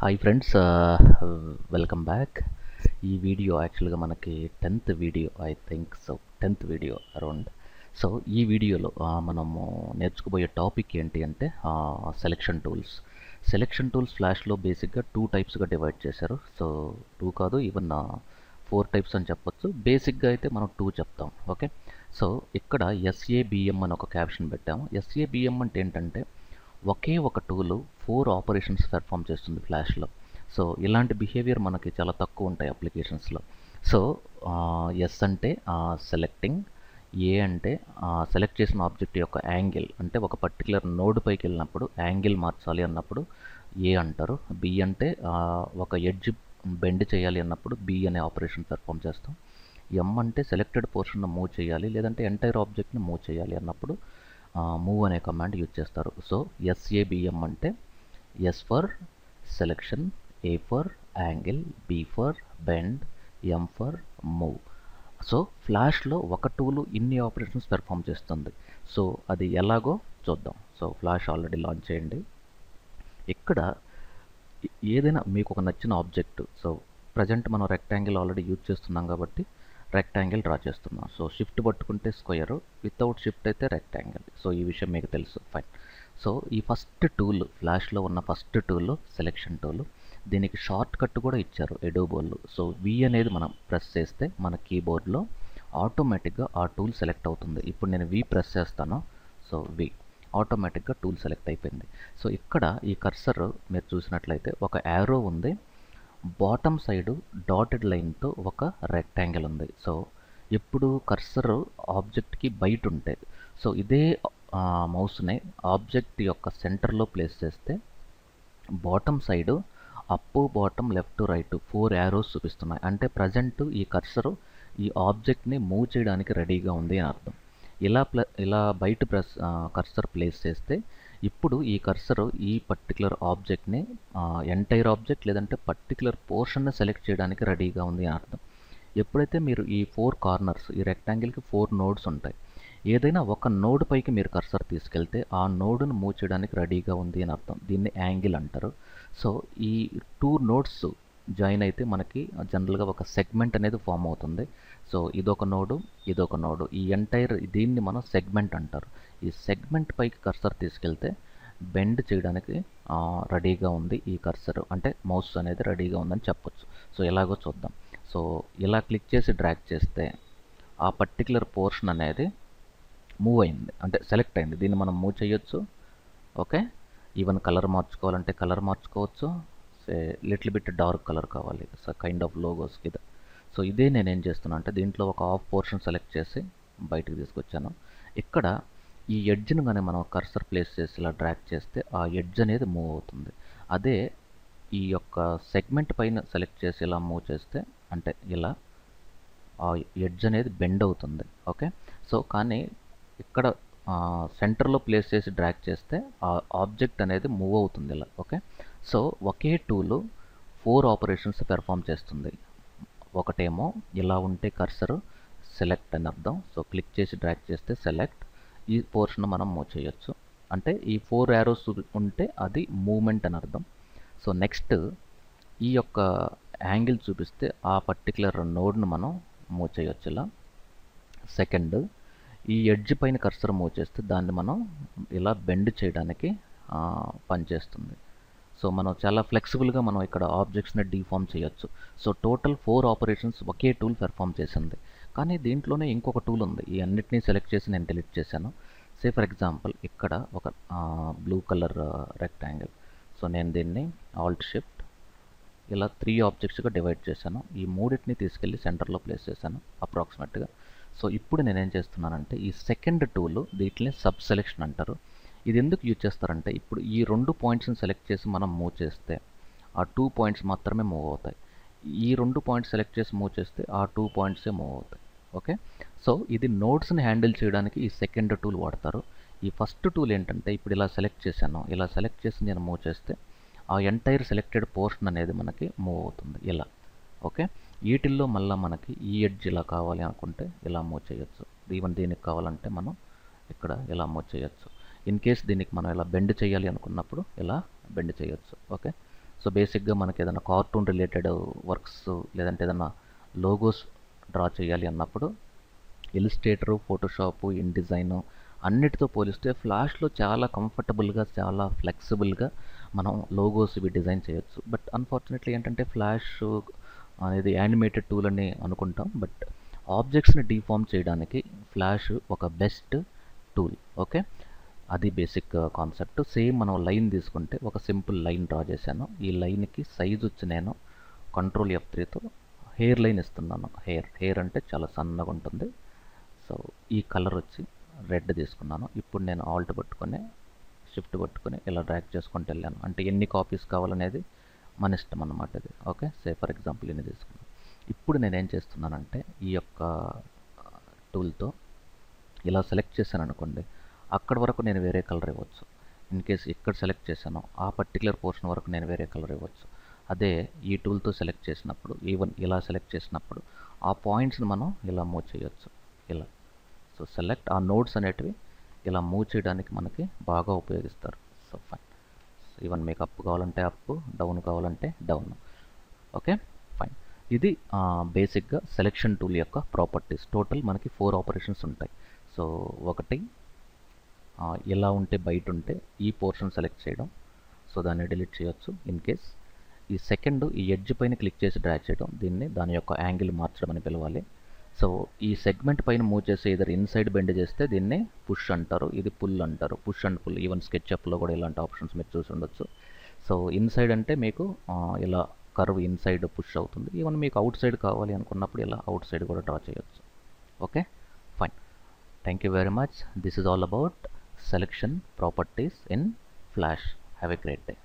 Hi friends, welcome back. ఈ video యాక్చువల్గా మనకి 10th video, I think so 10th video around. So ఈ వీడియోలో మనము నేర్చుకోబోయే టాపిక్ ఏంటి అంటే సెలెక్షన్ టూల్స్. సెలెక్షన్ టూల్స్ ఫ్లాష్లో బేసిక్గా 2 టైప్స్గా డివైడ్ చేశారు. సో 2 కాదు, ఈవెన్ 4 టైప్స్ అని చెప్పొచ్చు. బేసిక్గా అయితే మనం 2 చెప్తాం. ఓకే, సో ఇక్కడ ఎస్ఏబిఎం అని ఒక క్యాప్షన్ పెట్టాము. ఎస్ఏబిఎం అంటే ఏంటంటే ఒకే ఒక టూలు 4 ఆపరేషన్స్ పెర్ఫామ్ చేస్తుంది ఫ్లాష్లో. సో ఇలాంటి బిహేవియర్ మనకి చాలా తక్కువ ఉంటాయి అప్లికేషన్స్లో. సో ఎస్ అంటే సెలెక్టింగ్, ఏ అంటే సెలెక్ట్ చేసిన ఆబ్జెక్ట్ యొక్క యాంగిల్, అంటే ఒక పర్టికులర్ నోడ్ పైకి వెళ్ళినప్పుడు యాంగిల్ మార్చాలి అన్నప్పుడు ఏ అంటారు. బి అంటే ఒక ఎడ్జ్ బెండ్ చేయాలి అన్నప్పుడు బి అనే ఆపరేషన్ పెర్ఫామ్ చేస్తాం. ఎం అంటే సెలెక్టెడ్ పోర్షన్ మూవ్ చేయాలి, లేదంటే ఎంటైర్ ఆబ్జెక్ట్ని మూవ్ చేయాలి అన్నప్పుడు మూవ్ అనే కమాండ్ యూజ్ చేస్తారు. సో ఎస్ఏబిఎం అంటే S for selection, A for angle, B for bend, M for move. So ఫ్లాష్లో ఒక టూలు ఇన్ని ఆపరేషన్స్ పెర్ఫామ్ చేస్తుంది. సో అది ఎలాగో చూద్దాం. సో ఫ్లాష్ ఆల్రెడీ లాంచ్ చేయండి. ఇక్కడ ఏదైనా మీకు ఒక నచ్చిన ఆబ్జెక్ట్, సో ప్రజెంట్ మనం రెక్టాంగిల్ ఆల్రెడీ యూజ్ చేస్తున్నాం కాబట్టి రెక్టాంగిల్ డ్రా చేస్తున్నాం. సో షిఫ్ట్ పట్టుకుంటే స్క్వేర్, వితౌట్ షిఫ్ట్ అయితే రెక్టాంగిల్. సో ఈ విషయం మీకు తెలుసు, ఫైన్. సో ఈ ఫస్ట్ టూల్, ఫ్లాష్లో ఉన్న ఫస్ట్ టూల్ సెలెక్షన్ టూల్. దీనికి షార్ట్ కట్ కూడా ఇచ్చారు ఎడోబోల్లో. సో వి అనేది మనం ప్రెస్ చేస్తే మన కీబోర్డ్లో ఆటోమేటిక్గా ఆ టూల్ సెలెక్ట్ అవుతుంది. ఇప్పుడు నేను వి ప్రెస్ చేస్తాను, సో వి ఆటోమేటిక్గా టూల్ సెలెక్ట్ అయిపోయింది. సో ఇక్కడ ఈ కర్సర్ మీరు చూసినట్లయితే ఒక యారో ఉంది, బాటమ్ సైడు డాటెడ్ లైన్తో ఒక రెక్టాంగిల్ ఉంది. సో ఎప్పుడు కర్సర్ ఆబ్జెక్ట్కి బయట ఉంటే, సో ఇదే మౌస్ని ఆబ్జెక్ట్ యొక్క సెంటర్లో ప్లేస్ చేస్తే bottom side up, bottom, left, right 4 arrows చూపిస్తున్నాయి. అంటే ప్రజెంట్ ఈ కర్సర్ ఈ ఆబ్జెక్ట్ని మూవ్ చేయడానికి రెడీగా ఉంది అని అర్థం. ఇలా బయట కర్సర్ ప్లేస్ చేస్తే ఇప్పుడు ఈ కర్సర్ ఈ పర్టికులర్ ఆబ్జెక్ట్ని ఎంటైర్ ఆబ్జెక్ట్ లేదంటే పర్టికులర్ పోర్షన్ని సెలెక్ట్ చేయడానికి రెడీగా ఉంది అని అర్థం. ఎప్పుడైతే మీరు ఈ 4 కార్నర్స్, ఈ రెక్టాంగిల్కి 4 నోడ్స్ ఉంటాయి, ఏదైనా ఒక నోడ్ పైకి మీరు కర్సర్ తీసుకెళ్తే ఆ నోడ్ను మూవ్ చేయడానికి రెడీగా ఉంది అని అర్థం. దీన్ని యాంగిల్ అంటారు. సో ఈ 2 నోడ్స్ జాయిన్ అయితే మనకి జనరల్గా ఒక సెగ్మెంట్ అనేది ఫామ్ అవుతుంది. సో ఇదొక నోడు, ఇదొక నోడు, ఈ ఎంటైర్ దీన్ని మనం సెగ్మెంట్ అంటారు. ఈ సెగ్మెంట్ పైకి కర్సర్ తీసుకెళ్తే బెండ్ చేయడానికి రెడీగా ఉంది ఈ కర్సర్, అంటే మౌస్ అనేది రెడీగా ఉందని చెప్పొచ్చు. సో ఎలాగో చూద్దాం. సో ఇలా క్లిక్ చేసి డ్రాగ్ చేస్తే ఆ పర్టికులర్ పోర్షన్ అనేది మూవ్ అయింది, అంటే సెలెక్ట్ అయింది. దీన్ని మనం మూవ్ చేయొచ్చు. ఓకే, ఈవెన్ కలర్ మార్చుకోవాలంటే కలర్ మార్చుకోవచ్చు. లిటిల్ బిట్ డార్క్ కలర్ కావాలి, సో కైండ్ ఆఫ్ లోగోస్ ఇది. సో ఇదే నేనేం చేస్తున్నా అంటే దీంట్లో ఒక హాఫ్ పోర్షన్ సెలెక్ట్ చేసి బయటికి తీసుకొచ్చాను. ఇక్కడ ఈ ఎడ్జ్ను కానీ మనం కర్సర్ ప్లేస్ చేసి ఇలా డ్రాగ్ చేస్తే ఆ ఎడ్జ్ అనేది మూవ్ అవుతుంది. అదే ఈ యొక్క సెగ్మెంట్ పైన సెలెక్ట్ చేసి ఇలా మూవ్ చేస్తే, అంటే ఇలా ఆ ఎడ్జ్ అనేది బెండ్ అవుతుంది. ఓకే, సో కానీ ఇక్కడ సెంటర్లో ప్లేస్ చేసి డ్రాగ్ చేస్తే ఆ ఆబ్జెక్ట్ అనేది మూవ్ అవుతుంది ఇలా. ఓకే, సో ఒకే టూలు 4 ఆపరేషన్స్ పెర్ఫామ్ చేస్తుంది. ఒకటేమో ఇలా ఉంటే కర్సర్ సెలెక్ట్ అని అర్థం. సో క్లిక్ చేసి డ్రాగ్ చేస్తే సెలెక్ట్, ఈ పోర్షన్ మనం మూవ్ చేయొచ్చు. అంటే ఈ 4 యారోస్ ఉంటే అది మూవ్మెంట్ అని అర్థం. సో నెక్స్ట్ ఈ యొక్క యాంగిల్ చూపిస్తే ఆ పర్టికులర్ నోడ్ను మనం మూవ్ చేయొచ్చు ఇలా. సెకండ్, ఈ ఎడ్జ్ పైన కర్సర్ మూవ్ చేస్తే దాన్ని మనం ఇలా బెండ్ చేయడానికి పనిచేస్తుంది. సో మనం చాలా ఫ్లెక్సిబుల్గా మనం ఇక్కడ ఆబ్జెక్ట్స్ని డీఫామ్ చేయొచ్చు. సో టోటల్ 4 ఆపరేషన్స్ ఒకే టూల్ పెర్ఫామ్ చేసింది. కానీ దీంట్లోనే ఇంకొక టూల్ ఉంది, ఈ అన్నిటినీ సెలెక్ట్ చేసి నేను డిలీట్ చేశాను. సే ఫర్ ఎగ్జాంపుల్ ఇక్కడ ఒక బ్లూ కలర్ రెక్టాంగిల్. సో నేను దీన్ని ఆల్ట్ షిఫ్ట్ ఇలా 3 ఆబ్జెక్ట్స్గా డివైడ్ చేశాను. ఈ మూడింటిని తీసుకెళ్ళి సెంటర్లో ప్లేస్ చేశాను అప్రాక్సిమేట్గా. సో ఇప్పుడు నేనేం చేస్తున్నానంటే ఈ సెకండ్ టూల్, దీంట్ని సబ్ సెలెక్షన్ అంటారు. ఇది ఎందుకు యూజ్ చేస్తారంటే ఇప్పుడు ఈ 2 పాయింట్స్ని సెలెక్ట్ చేసి మనం మూవ్ చేస్తే ఆ 2 పాయింట్స్ మాత్రమే మూవ్ అవుతాయి. ఈ 2 పాయింట్స్ సెలెక్ట్ చేసి మూవ్ చేస్తే ఆ 2 పాయింట్సే మూవ్ అవుతాయి. ఓకే, సో ఇది నోడ్స్ని హ్యాండిల్ చేయడానికి ఈ సెకండ్ టూల్ వాడతారు. ఈ ఫస్ట్ టూల్ ఏంటంటే ఇప్పుడు ఇలా సెలెక్ట్ చేశాను, ఇలా సెలెక్ట్ చేసి నేను మూవ్ చేస్తే ఆ ఎంటైర్ సెలెక్టెడ్ పోర్షన్ అనేది మనకి మూవ్ అవుతుంది ఇలా. ఓకే, వీటిల్లో మళ్ళీ మనకి ఈ ఎడ్జ్ ఇలా కావాలి అనుకుంటే ఇలా మూవ్ చేయొచ్చు. ఈవెన్ దీనికి కావాలంటే మనం ఇక్కడ ఇలా మూవ్ చేయొచ్చు. ఇన్ కేస్ దీనికి మనం ఇలా బెండ్ చేయాలి అనుకున్నప్పుడు ఇలా బెండ్ చేయొచ్చు. ఓకే, సో సో బేసిక్గా మనకి ఏదైనా కార్టూన్ రిలేటెడ్ వర్క్స్ లేదంటే ఏదైనా లోగోస్ డ్రా చేయాలి అన్నప్పుడు ఇలిస్ట్రేటరు, ఫోటోషాపు, ఇన్‌డిజైను అన్నిటితో పోలిస్తే ఫ్లాష్‌లో చాలా కంఫర్టబుల్‌గా, చాలా ఫ్లెక్సిబుల్‌గా మనం లోగోస్ ఇవి డిజైన్ చేయొచ్చు. బట్ అన్‌ఫార్చునేట్‌లీ ఏంటంటే ఫ్లాష్ అనేది యానిమేటెడ్ టూల్ అని అనుకుంటాం. బట్ ఆబ్జెక్ట్స్‌ని డీఫార్మ్ చేయడానికి ఫ్లాష్ ఒక బెస్ట్ టూల్. ఓకే. అది బేసిక్ కాన్సెప్ట్. సేమ్ మనం లైన్ తీసుకుంటే ఒక సింపుల్ లైన్ డ్రా చేశాను. ఈ లైన్‌కి సైజ్ వచ్చి నేను కంట్రోల్ F3తో హెయిర్ లైన్ ఇస్తున్నాను. హెయిర్ అంటే చాలా సన్నగా ఉంటుంది. సో ఈ కలర్ వచ్చి రెడ్ తీసుకున్నాను. ఇప్పుడు నేను ఆల్ట్ పట్టుకొని షిఫ్ట్ పట్టుకొని ఇలా డ్రాగ్ చేసుకుంటూ వెళ్ళాను. అంటే ఎన్ని కాపీస్ కావాలనేది మన ఇష్టం అన్నమాట ఇది. ఓకే. ఫర్ ఎగ్జాంపుల్ ఇన్ని తీసుకున్నాను. ఇప్పుడు నేను ఏం చేస్తున్నానంటే ఈ యొక్క టూల్తో ఇలా సెలెక్ట్ చేశాను అనుకోండి, అక్కడ వరకు నేను వేరే కలర్ ఇవ్వచ్చు. ఇన్ కేస్ ఇక్కడ సెలెక్ట్ చేశాను ఆ పర్టికులర్ పోర్షన్ వరకు నేను వేరే కలర్ ఇవ్వచ్చు. అదే ఈ టూల్తో సెలెక్ట్ చేసినప్పుడు ఈవెన్ ఇలా సెలెక్ట్ చేసినప్పుడు ఆ పాయింట్స్ని మనం ఇలా మూవ్ చేయొచ్చు. ఇలా సో సెలెక్ట్ ఆ నోడ్స్ అనేటివి ఇలా మూవ్ చేయడానికి మనకి బాగా ఉపయోగిస్తారు. So fine. ఈవెన్ మీకు అప్ కావాలంటే అప్, డౌన్ కావాలంటే డౌన్. Okay fine. ఇది బేసిక్గా సెలెక్షన్ టూల్ యొక్క ప్రాపర్టీస్. టోటల్ మనకి 4 ఆపరేషన్స్ ఉంటాయి. సో ఒకటి ఇలా ఉంటే బయట ఉంటే ఈ పోర్షన్ సెలెక్ట్ చేయడం, సో దాన్ని డిలీట్ చేయొచ్చు ఇన్ కేస్. ఈ సెకండ్ ఈ ఎడ్జ్ పైన క్లిక్ చేసి డ్రాగ్ చేయడం, దాని యొక్క యాంగిల్ మార్చడం అని పిలవాలి. సో ఈ సెగ్మెంట్ పైన మూవ్ చేసి ఇద్దరు ఇన్సైడ్ బెండ్ చేస్తే దీన్ని పుష్ అంటారు, ఇది పుల్ అంటారు. పుష్ అండ్ పుల్ ఈవెన్ స్కెచ్అప్లో కూడా ఇలాంటి ఆప్షన్స్ మీరు చూసి ఉండొచ్చు. సో ఇన్సైడ్ అంటే మీకు ఇలా కర్వ్ ఇన్సైడ్ పుష్ అవుతుంది. ఈవెన్ మీకు అవుట్ సైడ్ కావాలి అనుకున్నప్పుడు ఇలా అవుట్ సైడ్ కూడా డ్రా చేయొచ్చు. Okay fine. Thank you very much. This is all about selection properties in Flash. Have a great day.